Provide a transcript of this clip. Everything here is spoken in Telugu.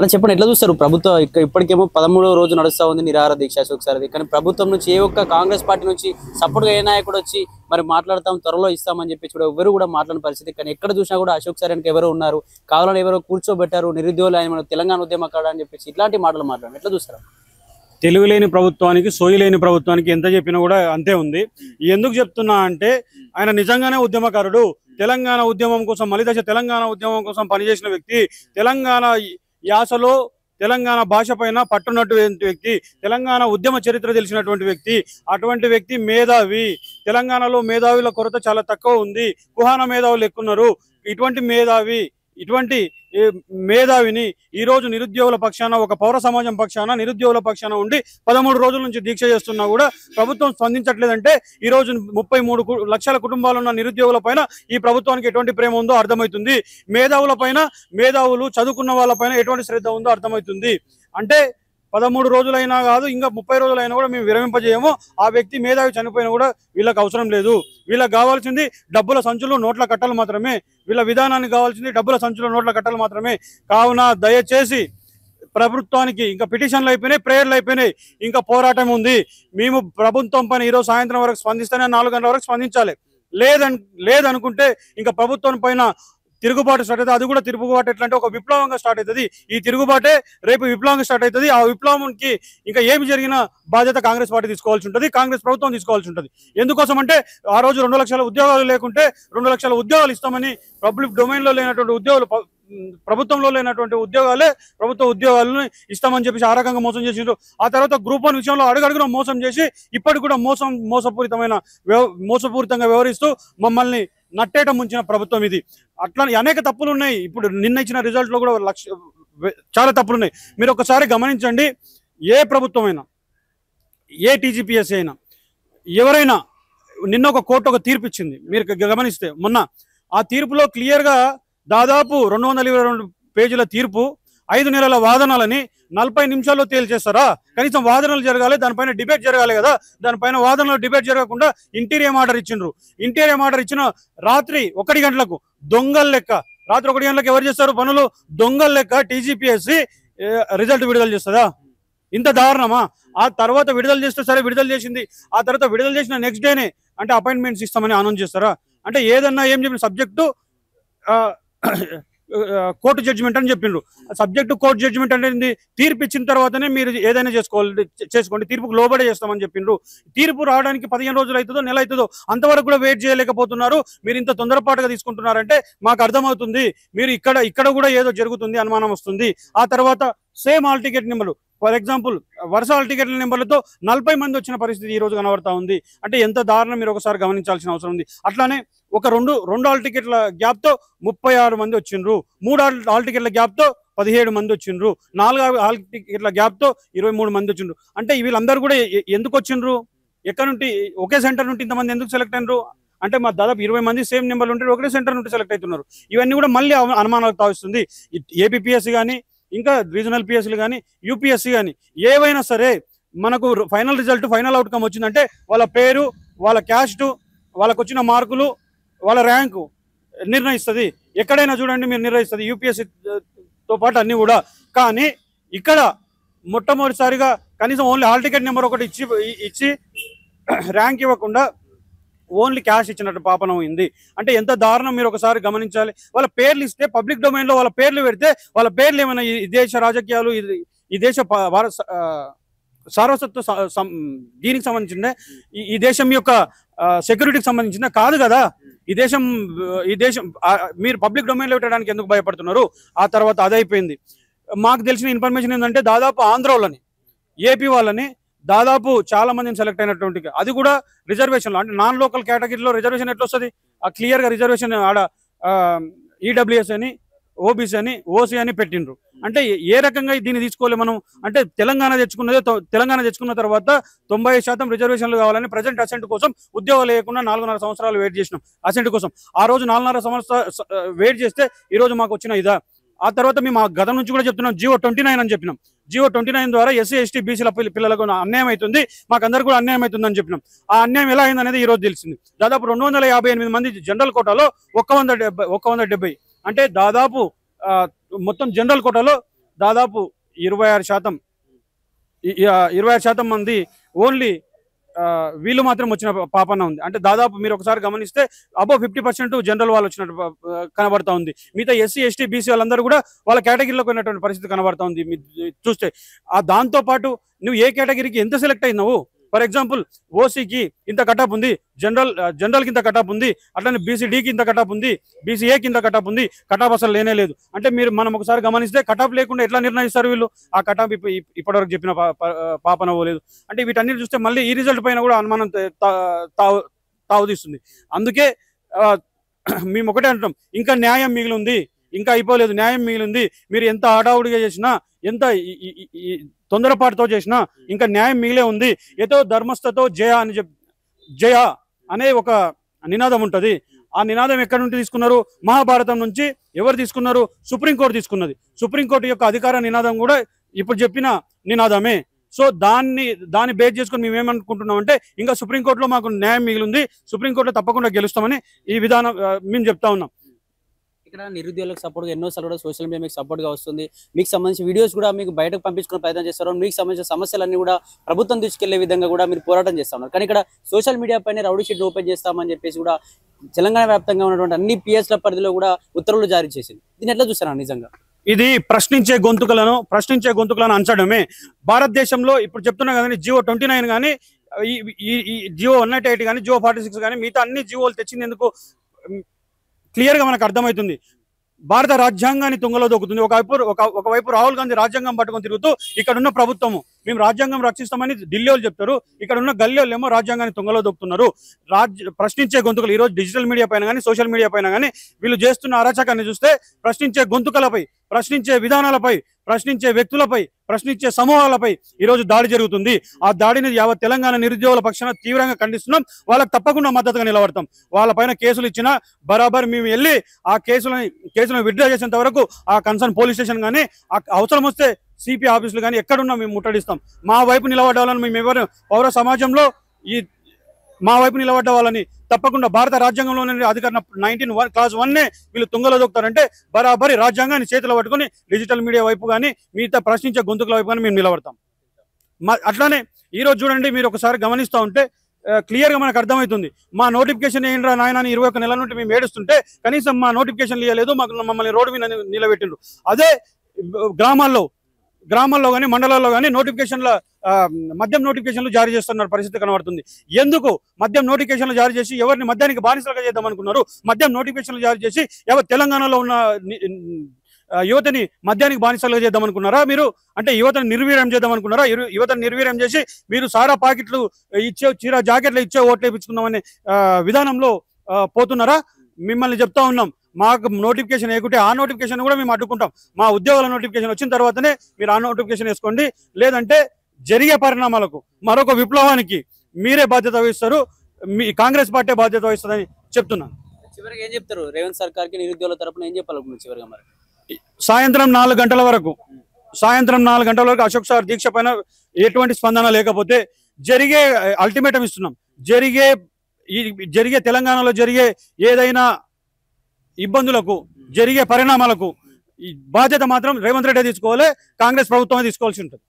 అలా చెప్పండి, ఎట్లా చూస్తారు ప్రభుత్వం? ఇప్పటికేమో 13వ రోజు నడుస్తూ ఉంది నిరాహార దీక్ష అశోక్ సార్ది. కానీ ప్రభుత్వం నుంచి ఏ ఒక్క కాంగ్రెస్ పార్టీ నుంచి సపోర్ట్గా ఏ నాయకుడు వచ్చి మరి మాట్లాడతాం, త్వరలో ఇస్తామని చెప్పి కూడా ఎవరు కూడా మాట్లాడిన పరిస్థితి. కానీ ఎక్కడ చూసినా కూడా అశోక్ సార్ వెనక ఎవరు ఉన్నారు, కావాలని ఎవరో కూర్చోబెట్టారు, నిరుద్యోగులు ఆయన మన తెలంగాణ ఉద్యమకాడ అని చెప్పేసి ఇట్లాంటి మాటలు మాట్లాడారు. ఎట్లా చూస్తారు? తెలివిలేని ప్రభుత్వానికి, సోయి లేని ప్రభుత్వానికి ఎంత చెప్పినా కూడా అంతే ఉంది. ఎందుకు చెప్తున్నా అంటే ఆయన నిజంగానే ఉద్యమకారుడు. తెలంగాణ ఉద్యమం కోసం, మలిదశ తెలంగాణ ఉద్యమం కోసం పనిచేసిన వ్యక్తి, తెలంగాణ యాసలో తెలంగాణ భాష పైన పట్టున్నటువంటి వ్యక్తి, తెలంగాణ ఉద్యమ చరిత్ర తెలిసినటువంటి వ్యక్తి. అటువంటి వ్యక్తి మేధావి. తెలంగాణలో మేధావుల కొరత చాలా తక్కువ ఉంది, కుహాన మేధావులు ఎక్కున్నారు. ఇటువంటి మేధావిని ఈరోజు నిరుద్యోగుల పక్షాన, ఒక పౌర సమాజం పక్షాన, నిరుద్యోగుల పక్షాన ఉండి 13 రోజుల నుంచి దీక్ష చేస్తున్నా కూడా ప్రభుత్వం స్పందించట్లేదంటే ఈరోజు 33 లక్షల కుటుంబాలున్న నిరుద్యోగుల పైన ఈ ప్రభుత్వానికి ఎటువంటి ప్రేమ ఉందో అర్థమవుతుంది. మేధావుల పైన, మేధావులు చదువుకున్న వాళ్ళ పైన ఎటువంటి శ్రద్ధ ఉందో అర్థమవుతుంది. అంటే 13 రోజులైనా కాదు, ఇంకా 30 రోజులైనా కూడా మేము విరమింపజేయము. ఆ వ్యక్తి మేధావి చనిపోయినా కూడా వీళ్ళకి అవసరం లేదు. వీళ్ళకి కావాల్సింది డబ్బుల సంచులు, నోట్ల కట్టలు మాత్రమే. వీళ్ళ విధానానికి కావాల్సింది డబ్బుల సంచులు, నోట్ల కట్టలు మాత్రమే. కావున దయచేసి ప్రభుత్వానికి ఇంకా పిటిషన్లు అయిపోయినాయి, ప్రేయర్లు అయిపోయినాయి, ఇంకా పోరాటం ఉంది. మేము ప్రభుత్వం పైన ఈరోజు సాయంత్రం వరకు స్పందిస్తేనే 4 గంటల వరకు స్పందించాలి. లేదనుకుంటే ఇంకా ప్రభుత్వం పైన తిరుగుబాటు స్టార్ట్ అవుతుంది. అది కూడా తిరుగుబాటు ఎట్లా అంటే ఒక విప్లవంగా స్టార్ట్ అవుతుంది. ఈ తిరుగుబాటే రేపు విప్లవంగా స్టార్ట్ అవుతుంది. ఆ విప్లవంకి ఇంకా ఏమి జరిగిన బాధ్యత కాంగ్రెస్ పార్టీ తీసుకోవాల్సి ఉంటుంది, కాంగ్రెస్ ప్రభుత్వం తీసుకోవాల్సి ఉంటుంది. ఎందుకోసం అంటే ఆ రోజు 2 లక్షల ఉద్యోగాలు లేకుంటే 2 లక్షల ఉద్యోగాలు ఇస్తామని, పబ్లిక్ డొమైన్లో లేనటువంటి ఉద్యోగాలు, ప్రభుత్వంలో లేనటువంటి ఉద్యోగాలే ప్రభుత్వ ఉద్యోగాలను ఇస్తామని చెప్పేసి ఆ రకంగా మోసం చేసిండ్రు. ఆ తర్వాత గ్రూప్ 1 విషయంలో అడుగడుగున మోసం చేసి ఇప్పటికి కూడా మోసపూరితంగా వ్యవహరిస్తూ మమ్మల్ని నట్టేట ముంచిన ప్రభుత్వం ఇది. అట్లా అనేక తప్పులు ఉన్నాయి. ఇప్పుడు నిన్న ఇచ్చిన రిజల్ట్లో కూడా చాలా తప్పులు ఉన్నాయి. మీరు ఒకసారి గమనించండి. ఏ ప్రభుత్వమైనా, ఏ టీజీపీఎస్ అయినా, ఎవరైనా, నిన్న ఒక కోర్టు ఒక తీర్పు ఇచ్చింది. మీరు గమనిస్తే మొన్న ఆ తీర్పులో క్లియర్గా దాదాపు 222 పేజీల తీర్పు, 5 నెలల వాదనలని 40 నిమిషాల్లో తేల్చేస్తారా? కనీసం వాదనలు జరగాలి, దానిపైన డిబేట్ జరగాలి కదా. దానిపైన వాదనలు డిబేట్ జరగకుండా ఇంటీరియం ఆర్డర్ ఇచ్చిండ్రు. ఇంటీరియం ఆర్డర్ ఇచ్చిన రాత్రి 1 గంటలకు దొంగల లెక్క, రాత్రి 1 గంటలకు ఎవరు చేస్తారు పనులు? దొంగల లెక్క టీజీపీఎస్సీ రిజల్ట్ విడుదల చేస్తుందా? ఇంత దారుణమా? ఆ తర్వాత విడుదల చేస్తే సరే, విడుదల చేసింది. ఆ తర్వాత విడుదల చేసిన నెక్స్ట్ డేనే అంటే అపాయింట్మెంట్స్ ఇస్తామని అనౌన్స్ చేస్తారా? అంటే ఏదన్నా ఏం చెప్పిన సబ్జెక్టు కోర్టు జడ్జిమెంట్ అని చెప్పిండ్రు. సబ్జెక్టు కోర్టు జడ్జిమెంట్ అనేది తీర్పు ఇచ్చిన తర్వాతనే మీరు ఏదైనా చేసుకోండి, తీర్పుకు లోబడే చేస్తామని చెప్పిండ్రు. తీర్పు రావడానికి 15 రోజులు అవుతుందో, నెల అవుతుందో, అంతవరకు కూడా వెయిట్ చేయలేకపోతున్నారు. మీరు ఇంత తొందరపాటుగా తీసుకుంటున్నారంటే మాకు అర్థమవుతుంది మీరు ఇక్కడ కూడా ఏదో జరుగుతుంది, అనుమానం వస్తుంది. ఆ తర్వాత సేమ్ హాల్ టికెట్ నెంబర్లు, ఫర్ ఎగ్జాంపుల్ వరుస హాల్ టికెట్ల నెంబర్లతో 40 మంది వచ్చిన పరిస్థితి ఈ రోజు కనబడతా ఉంది. అంటే ఎంత దారుణం మీరు ఒకసారి గమనించాల్సిన అవసరం ఉంది. అట్లానే ఒక రెండు హాల్ టికెట్ల గ్యాప్తో 36 మంది వచ్చిండ్రు, 3 హాల్ టికెట్ల గ్యాప్తో 17 మంది వచ్చిండ్రు, 4 హాల్ టికెట్ల గ్యాప్తో 23 మంది వచ్చిండ్రు. అంటే వీళ్ళందరూ కూడా ఎందుకు వచ్చిండ్రు? ఎక్కడ నుండి, ఒకే సెంటర్ నుండి ఇంతమంది ఎందుకు సెలెక్ట్ అయినరు? అంటే మా దాదాపు 20 మంది సేమ్ నెంబర్లు ఉంటే ఒకే సెంటర్ నుండి సెలెక్ట్ అవుతున్నారు. ఇవన్నీ కూడా మళ్ళీ అనుమానాలకు తావిస్తుంది. ఏపీపీఎస్సీ కానీ, ఇంకా రీజనల్ పిఎస్సీలు కానీ, యూపీఎస్సీ కానీ, ఏవైనా సరే మనకు ఫైనల్ రిజల్ట్, ఫైనల్ అవుట్కమ్ వచ్చిందంటే వాళ్ళ పేరు, వాళ్ళ క్యాస్ట్, వాళ్ళకు వచ్చిన మార్కులు, వాళ్ళ ర్యాంకు నిర్ణయిస్తుంది. ఎక్కడైనా చూడండి మీరు నిర్ణయిస్తుంది, యూపీఎస్సీతో పాటు అన్నీ కూడా. కానీ ఇక్కడ మొట్టమొదటిసారిగా కనీసం ఓన్లీ హాల్ టికెట్ నెంబర్ ఒకటి ఇచ్చి ర్యాంక్ ఇవ్వకుండా ఓన్లీ క్యాష్ ఇచ్చినట్టు పాపనం అయింది. అంటే ఎంత దారుణం మీరు ఒకసారి గమనించాలి. వాళ్ళ పేర్లు ఇస్తే, పబ్లిక్ డొమైన్లో వాళ్ళ పేర్లు పెడితే, వాళ్ళ పేర్లు ఏమైనా ఈ దేశ రాజకీయాలు, ఈ దేశ సార్వసత్వ దీనికి సంబంధించిందే, ఈ దేశం యొక్క సెక్యూరిటీకి సంబంధించిందే కాదు కదా. ఈ దేశం మీరు పబ్లిక్ డొమైన్లో పెట్టడానికి ఎందుకు భయపడుతున్నారు? ఆ తర్వాత అదైపోయింది. మాకు తెలిసిన ఇన్ఫర్మేషన్ ఏంటంటే దాదాపు ఆంధ్ర వాళ్ళని, ఏపీ వాళ్ళని దాదాపు చాలా మందిని సెలెక్ట్ అయినటువంటి, అది కూడా రిజర్వేషన్లో, అంటే నాన్ లోకల్ కేటగిరీలో రిజర్వేషన్ ఎట్లా వస్తుంది? ఆ క్లియర్గా రిజర్వేషన్ ఆడ ఈడబ్ల్యూఎస్ అని, ఓబీసీ అని, ఓసీ అని పెట్టిండ్రు. అంటే ఏ రకంగా దీన్ని తీసుకోవాలి మనం? అంటే తెలంగాణ తెచ్చుకున్న తర్వాత 90% రిజర్వేషన్లు కావాలని ప్రజెంట్ అసెంట్ కోసం ఉద్యోగాలు లేకుండా 4.5 సంవత్సరాలు వెయిట్ చేసినాం అసెంట్ కోసం. ఆ రోజు 4.5 సంవత్సరాలు వెయిట్ చేస్తే ఈరోజు మాకు వచ్చిన ఇదా? ఆ తర్వాత మేము ఆ గతం నుంచి కూడా చెప్తున్నాం, జీవో 29 అని చెప్పినాం. జీవో 29 ద్వారా ఎస్సీ ఎస్టీ బీసీల పిల్లలకు అన్యాయం అవుతుంది, మాకందరూ కూడా అన్యాయం అవుతుందని చెప్పినాం. ఆ అన్యాయం ఎలా అయిందనేది ఈ రోజు తెలిసింది. దాదాపు 258 మంది జనరల్ కోటాలో 170 అంటే దాదాపు మొత్తం జనరల్ కోటాలో దాదాపు 26% 26% మంది ఓన్లీ వీళ్ళు మాత్రం వచ్చిన పాపన ఉంది. అంటే దాదాపు మీరు ఒకసారి గమనిస్తే అబౌవ్ 50% జనరల్ వాళ్ళు వచ్చినట్టు కనబడతా ఉంది. మిగతా ఎస్సీ ఎస్టీ బీసీ వాళ్ళందరూ కూడా వాళ్ళ కేటగిరీలోకి ఉన్నటువంటి పరిస్థితి కనబడతా ఉంది చూస్తే. దాంతో పాటు నువ్వు ఏ కేటగిరీకి ఎంత సెలెక్ట్ అయినావు, ఫర్ ఎగ్జాంపుల్ ఓసీకి ఇంత కటాప్ ఉంది, జనరల్కి ఇంత కటాప్ ఉంది, అట్లనే బీసీడీకి ఇంత కటాప్ ఉంది, బీసీఏకి ఇంత కటాప్ ఉంది, కటాప్ అసలు లేనే లేదు. అంటే మనం ఒకసారి గమనిస్తే కటాప్ లేకుండా ఎట్లా నిర్ణయిస్తారు వీళ్ళు? ఆ కటాప్ ఇప్పటివరకు చెప్పిన పాపన పోలేదు. అంటే వీటన్నిటి చూస్తే మళ్ళీ ఈ రిజల్ట్ పైన కూడా అనుమానం తావుతీస్తుంది. అందుకే మేము ఒకటే అంటాం, ఇంకా న్యాయం మిగిలి ఉంది, ఇంకా అయిపోలేదు, న్యాయం మిగిలింది. మీరు ఎంత హడావుడిగా చేసినా, ఎంత తొందరపాటుతో చేసినా ఇంకా న్యాయం మిగిలే ఉంది. ఏదో ధర్మస్థతో జయ అని జయ అనే ఒక నినాదం ఉంటుంది. ఆ నినాదం ఎక్కడి నుండి తీసుకున్నారు? మహాభారతం నుంచి. ఎవరు తీసుకున్నారు? సుప్రీంకోర్టు తీసుకున్నది. సుప్రీంకోర్టు యొక్క అధికార నినాదం కూడా ఇప్పుడు చెప్పిన నినాదమే. సో దాన్ని బేస్ చేసుకుని మేము ఏమనుకుంటున్నామంటే, ఇంకా సుప్రీంకోర్టులో మాకు న్యాయం మిగిలింది, సుప్రీంకోర్టులో తప్పకుండా గెలుస్తామని ఈ విధానం మేము చెప్తా ఉన్నాం. ఇక్కడ నిరుద్యోగులకు సపోర్ట్గా ఎన్నోసార్లు కూడా సోషల్ మీడియా మీకు సపోర్ట్గా వస్తుంది. మీకు సంబంధించిన వీడియోస్ కూడా మీకు బయటకు పంపించుకునే ప్రయత్నం చేస్తారు. మీకు సంబంధించిన సమస్యలన్నీ కూడా ప్రభుత్వం తీసుకెళ్లే విధంగా కూడా మీరు పోరాటం చేస్తా ఉన్నారు. కానీ ఇక్కడ సోషల్ మీడియా పైన రౌడీ షీట్ ఓపెన్ చేస్తామని చెప్పేసి కూడా తెలంగాణ వ్యాప్తంగా ఉన్నటువంటి అన్ని పిఎస్ల పరిధిలో కూడా ఉత్తర్వులు జారీ చేసింది. దీన్ని ఎట్లా చూస్తారా? నిజంగా ఇది ప్రశ్నించే గొంతుకలను అంచడమే. భారతదేశంలో ఇప్పుడు చెప్తున్నా కదండి, జియో 29 కానీ, ఈ జియో 198 కానీ, జియో 46 కానీ, మిగతా అన్ని జియోలు తెచ్చింది ఎందుకు క్లియర్ గా మనకు అర్థమవుతుంది. భారత రాజ్యాంగాన్ని తుంగలో దొక్కుతుంది. ఒకవైపు రాహుల్ గాంధీ రాజ్యాంగం పట్టుకొని తిరుగుతూ ఇక్కడున్న ప్రభుత్వము మేము రాజ్యాంగం రక్షిస్తామని ఢిల్లీ వాళ్ళు చెప్తారు, ఇక్కడ ఉన్న గల్లీ వాళ్ళు ఏమో రాజ్యాంగాన్ని తుంగలో దొక్కుతున్నారు. ప్రశ్నించే గొంతుకలు ఈరోజు డిజిటల్ మీడియా పైన కానీ, సోషల్ మీడియా పైన కానీ వీళ్ళు చేస్తున్న అరాచకాన్ని చూస్తే ప్రశ్నించే గొంతుకలపై, ప్రశ్నించే విధానాలపై, ప్రశ్నించే వ్యక్తులపై, ప్రశ్నించే సమూహాలపై ఈరోజు దాడి జరుగుతుంది. ఆ దాడిని యావత్ తెలంగాణ నిరుద్యోగుల పక్షాన తీవ్రంగా ఖండిస్తున్నాం. వాళ్ళకి తప్పకుండా మద్దతుగా నిలబడతాం. వాళ్ళపైన కేసులు ఇచ్చినా బరాబర్ మేము వెళ్ళి ఆ కేసులను విత్డ్రా చేసేంత వరకు ఆ కన్సర్న్ పోలీస్ స్టేషన్ కానీ, అవసరం వస్తే సిపి ఆఫీసులు కానీ ఎక్కడున్నా మేము ముట్టడిస్తాం. మా వైపు నిలబడ్డాలని మేము ఎవరు పౌర సమాజంలో మా వైపు నిలబడ్డ వాళ్ళని తప్పకుండా భారత రాజ్యాంగంలోనే అధికార 19 క్లాస్ 1 వీళ్ళు తుంగలో దొక్కుతారంటే బరాబరి రాజ్యాంగాన్ని చేతిలో పట్టుకుని డిజిటల్ మీడియా వైపు కానీ, మిగతా ప్రశ్నించే గొంతుకుల వైపు కానీ మేము నిలబడతాం. అట్లానే ఈరోజు చూడండి, మీరు ఒకసారి గమనిస్తూ ఉంటే క్లియర్గా మనకు అర్థమవుతుంది. మా నోటిఫికేషన్ ఏంట్రా నాయన 21 నెలల నుండి మేము ఏడుస్తుంటే కనీసం మా నోటిఫికేషన్ ఇవ్వలేదు, మమ్మల్ని రోడ్డు మీద నిలబెట్టిండ్రు. అదే గ్రామాల్లో కానీ, మండలాల్లో కానీ మద్యం నోటిఫికేషన్లు జారీ చేస్తున్నారు పరిస్థితి కనబడుతుంది. ఎందుకు మద్యం నోటిఫికేషన్లు జారీ చేసి ఎవరిని మద్యానికి బానిసలుగా చేద్దాం అనుకున్నారు? మద్యం నోటిఫికేషన్లు జారీ చేసి తెలంగాణలో ఉన్న యువతని మద్యానికి బానిసలుగా చేద్దాం అనుకున్నారా మీరు? అంటే యువతను నిర్వీర్యం చేద్దాం అనుకున్నారా? యువతను నిర్వీర్యం చేసి మీరు సారా పాకెట్లు ఇచ్చే, చీర జాకెట్లు ఇచ్చే ఓట్లు వేయించుకుందామనే విధానంలో పోతున్నారా? మిమ్మల్ని చెప్తా ఉన్నాం, మాకు నోటిఫికేషన్ వేయకుంటే ఆ నోటిఫికేషన్ కూడా మేము అడ్డుకుంటాం. మా ఉద్యోగాల నోటిఫికేషన్ వచ్చిన తర్వాతనే మీరు ఆ నోటిఫికేషన్ వేసుకోండి, లేదంటే జరిగే పరిణామాలకు, మరొక విప్లవానికి మీరే బాధ్యత వహిస్తారు, మీ కాంగ్రెస్ పార్టీ బాధ్యత వహిస్తుందని చెప్తున్నాను. చివరికి ఏం చెప్తారు రేవంత్ సర్కార్కి నిరుద్యోగుల తరపున ఏం చెప్పాలనుకున్నారు చివరిగా? మరి సాయంత్రం 4 గంటల వరకు అశోక్ సార్ దీక్ష పైన ఎటువంటి స్పందన లేకపోతే జరిగే అల్టిమేటం ఇస్తున్నాం. జరిగే తెలంగాణలో జరిగే ఏదైనా ఇబ్బందులకు, జరిగే పరిణామాలకు బాధ్యత మాత్రం రేవంత్ రెడ్డి తీసుకోవాలి, కాంగ్రెస్ ప్రభుత్వమే తీసుకోవాల్సి ఉంటుంది.